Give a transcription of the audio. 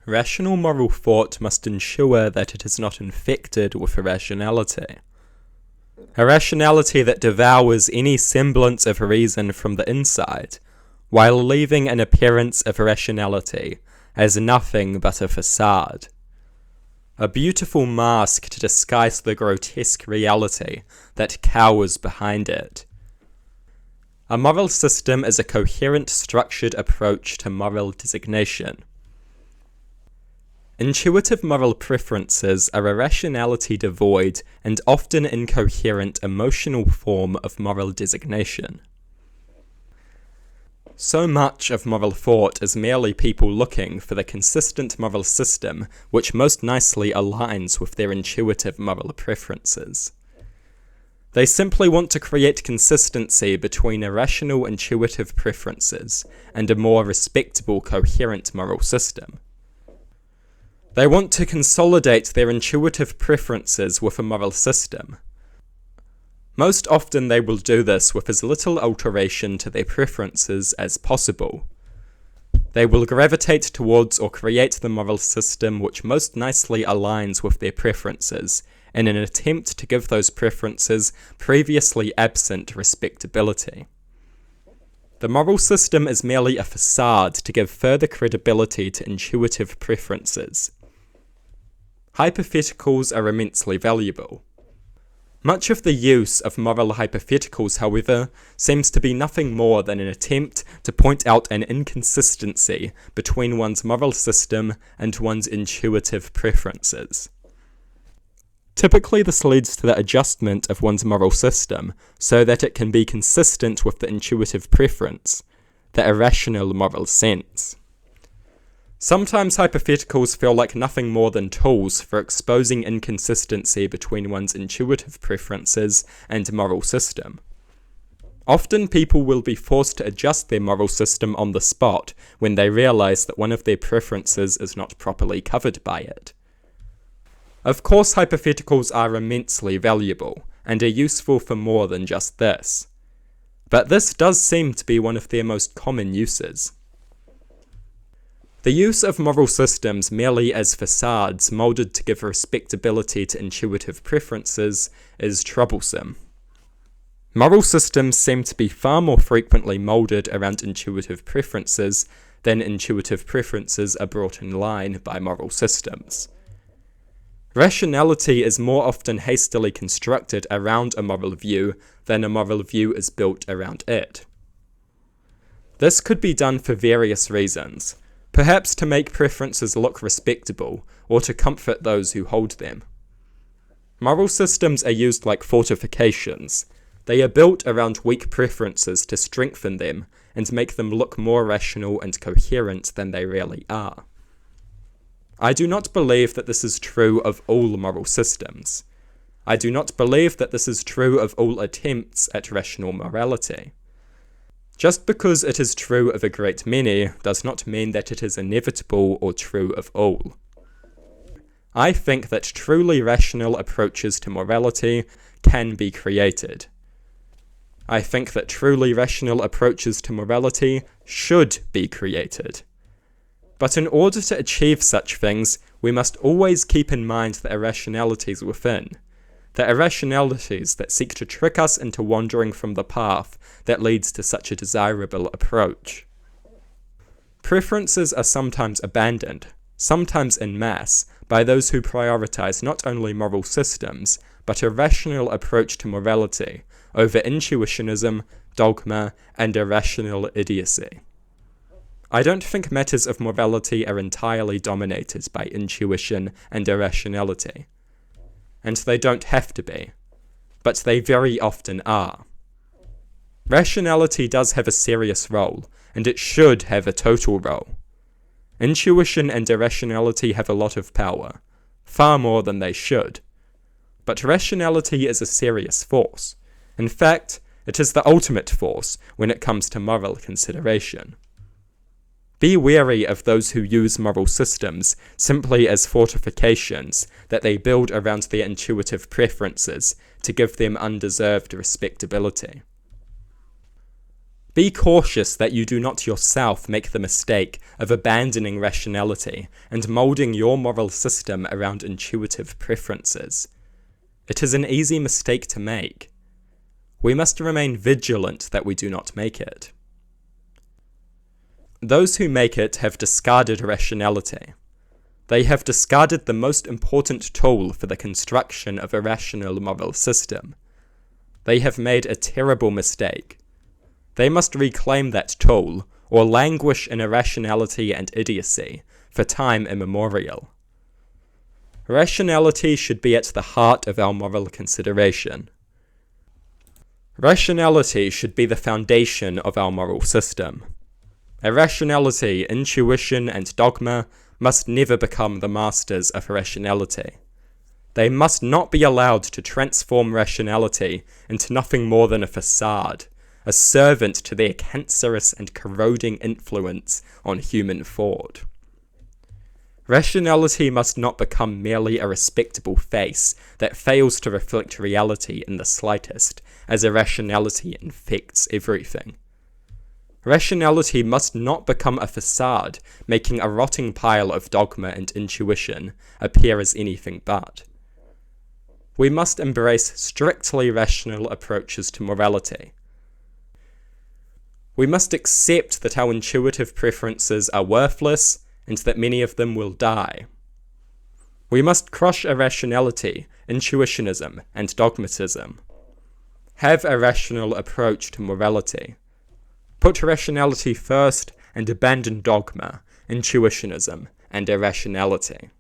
Rational moral thought must ensure that it is not infected with irrationality. Irrationality that devours any semblance of reason from the inside, while leaving an appearance of irrationality as nothing but a facade. A beautiful mask to disguise the grotesque reality that cowers behind it. A moral system is a coherent, structured approach to moral designation. Intuitive moral preferences are a rationality-devoid and often incoherent emotional form of moral designation. So much of moral thought is merely people looking for the consistent moral system which most nicely aligns with their intuitive moral preferences. They simply want to create consistency between irrational intuitive preferences and a more respectable, coherent moral system. They want to consolidate their intuitive preferences with a moral system. Most often they will do this with as little alteration to their preferences as possible. They will gravitate towards or create the moral system which most nicely aligns with their preferences, in an attempt to give those preferences previously absent respectability. The moral system is merely a facade to give further credibility to intuitive preferences. Hypotheticals are immensely valuable. Much of the use of moral hypotheticals, however, seems to be nothing more than an attempt to point out an inconsistency between one's moral system and one's intuitive preferences. Typically, this leads to the adjustment of one's moral system so that it can be consistent with the intuitive preference, the irrational moral sense. Sometimes hypotheticals feel like nothing more than tools for exposing inconsistency between one's intuitive preferences and moral system. Often people will be forced to adjust their moral system on the spot when they realize that one of their preferences is not properly covered by it. Of course, hypotheticals are immensely valuable and are useful for more than just this. But this does seem to be one of their most common uses. The use of moral systems merely as facades molded to give respectability to intuitive preferences is troublesome. Moral systems seem to be far more frequently molded around intuitive preferences than intuitive preferences are brought in line by moral systems. Rationality is more often hastily constructed around a moral view than a moral view is built around it. This could be done for various reasons. Perhaps to make preferences look respectable, or to comfort those who hold them. Moral systems are used like fortifications. They are built around weak preferences to strengthen them and make them look more rational and coherent than they really are. I do not believe that this is true of all moral systems. I do not believe that this is true of all attempts at rational morality. Just because it is true of a great many does not mean that it is inevitable or true of all. I think that truly rational approaches to morality can be created. I think that truly rational approaches to morality should be created. But in order to achieve such things, we must always keep in mind the irrationalities within. The irrationalities that seek to trick us into wandering from the path that leads to such a desirable approach. Preferences are sometimes abandoned, sometimes en masse, by those who prioritize not only moral systems, but a rational approach to morality over intuitionism, dogma, and irrational idiocy. I don't think matters of morality are entirely dominated by intuition and irrationality. And they don't have to be, but they very often are. Rationality does have a serious role, and it should have a total role. Intuition and irrationality have a lot of power, far more than they should. But rationality is a serious force. In fact, it is the ultimate force when it comes to moral consideration. Be wary of those who use moral systems simply as fortifications that they build around their intuitive preferences to give them undeserved respectability. Be cautious that you do not yourself make the mistake of abandoning rationality and moulding your moral system around intuitive preferences. It is an easy mistake to make. We must remain vigilant that we do not make it. Those who make it have discarded rationality. They have discarded the most important tool for the construction of a rational moral system. They have made a terrible mistake. They must reclaim that tool, or languish in irrationality and idiocy, for time immemorial. Rationality should be at the heart of our moral consideration. Rationality should be the foundation of our moral system. Irrationality, intuition, and dogma must never become the masters of rationality. They must not be allowed to transform rationality into nothing more than a facade, a servant to their cancerous and corroding influence on human thought. Rationality must not become merely a respectable face that fails to reflect reality in the slightest, as irrationality infects everything. Rationality must not become a facade, making a rotting pile of dogma and intuition appear as anything but. We must embrace strictly rational approaches to morality. We must accept that our intuitive preferences are worthless and that many of them will die. We must crush irrationality, intuitionism, and dogmatism. Have a rational approach to morality. Put rationality first and abandon dogma, intuitionism, and irrationality.